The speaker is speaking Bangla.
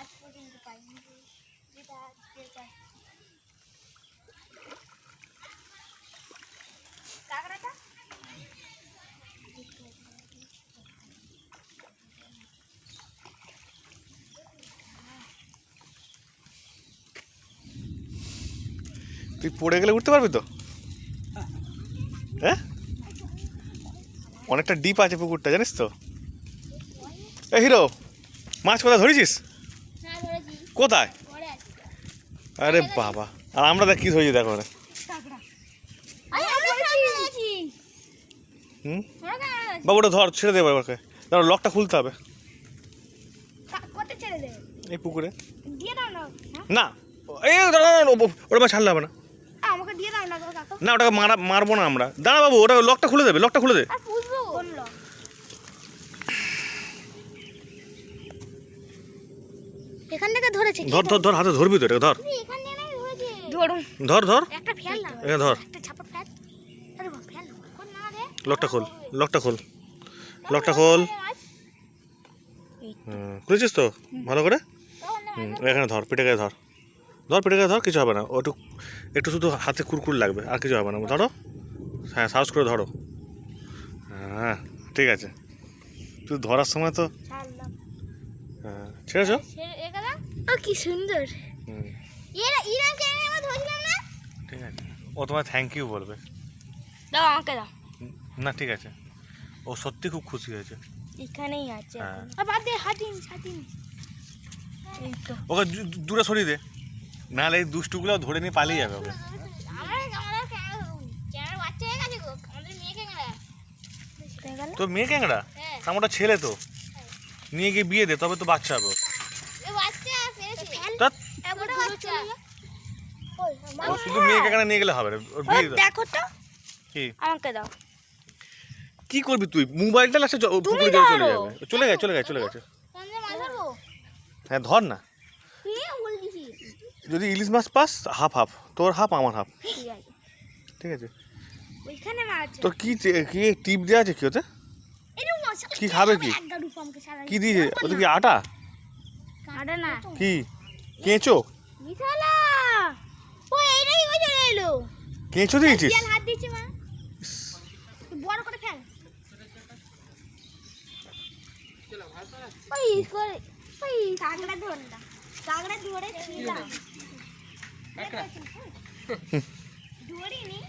আজ পর্যন্ত পাইনি, যেটা কাঁকড়াটা তুই পড়ে গেলে উঠতে পারবি তো? হ্যাঁ, অনেকটা ডিপ আছে পুকুরটা, জানিস তো? এ হিরো, মাছ কোথায় ধরেছিস? কোথায়? আরে বাবা, আর আমরা দেখ কি ধরেছি, দেখো রে। হুম, বাবু ওটা ধর, ছেড়ে দেবে ওকে, ধর লকটা খুলতে হবে এই পুকুরে। না এই ওটা মাছ ছাড়লে হবে না। না ওটাকে মারবো না আমরা। দাঁড়া বাবু, ওটা লকটা খুলে দেবে, লকটা খুলে দে। এখান থেকে ধরেছে। ধর ধর ধর, হাতে ধরবি তো এটাকে, ধর ধর ধর, একটা ফেল না, এখানে ধর, একটা ছাপা ফেল। আরে বাবা, ফেল কোন না রে। লকটা খোল, লকটা খোল, লকটা খোল। খুলেছিস তো ভালো করে? এখানে ধর, পিঠে গায়ে ধর, ধর পিঠে গায়ে ধর, কিছু হবে না। ওটু একটু শুধু হাতে কুরকুর লাগবে, আর কিছু হবে না। ধরো, হ্যাঁ সাহস করে ধরো। হ্যাঁ ঠিক আছে, তুই ধরার সময় তো হ্যাঁ ছেড়েছো। ও কি সুন্দর। হুম এরা ইরান চ্যানেলে আমরা ধরছিলাম না। ঠিক আছে, ও তোমায় থ্যাংক ইউ বলবে। দাও আমাকে দাও। না ঠিক আছে, ও সত্যি খুব খুশি হয়েছে। এখানেই আছে। হ্যাঁ। আর বাদ দে, হাতিন হাতিন। এই তো ওকে দূরে সরিয়ে দে, নাহলে এই দুষ্টুগুলো ধরে নিয়ে পালিয়ে যাবে ওকে। আমাদের চ্যানেল বাচ্চা হয়ে গেছে গো, আমাদের মেয়ে ক্যাংড়া। তোর মেয়ে ক্যাংড়া? আমার ছেলে তো, নিয়ে গিয়ে বিয়ে দে, তবে তো বাচ্চা হবে। এই বাচ্চা পেরেছে। ধ্যাৎ, বড় বাচ্চা। ও শুধু মেয়ে ক্যাংড়া নিয়ে গেলে হবে না, ওর বিয়ে দে। দেখো তো, কি আমাকে দাও। কি করবি তুই? মোবাইলটা লাস্টে পুকুরে জলে চলে যাবে। চলে গেছে চলে গেছে চলে গেছে। কোনটা মাছ ধরবো? হ্যাঁ ধর না, তুই বল দিছি। যদি ইলিশ মাছ পাস হাফ হাফ, তোর হাফ আমার হাফ। ঠিক আছে, ঠিক আছে। ওইখানে মাছ। তোর কি কি টিপ দেওয়া আছে কি ওতে? এরকম মাছ কি খাবে কি? একটা রূপ আমাকে সারা। কি দিয়েছে ওতে? কি আটা? আরে না, কি কেঁচো? মিঠালা। ও এইটাই কই চলে এলো। কেঁচো দিয়েছিস? বিয়াল হাত দিয়েছে মা। বড় করে ফেল। ওই করে ওই কাগড়া ধরলাম, কাগড়া ধরে ছিলাম। ধরিনি।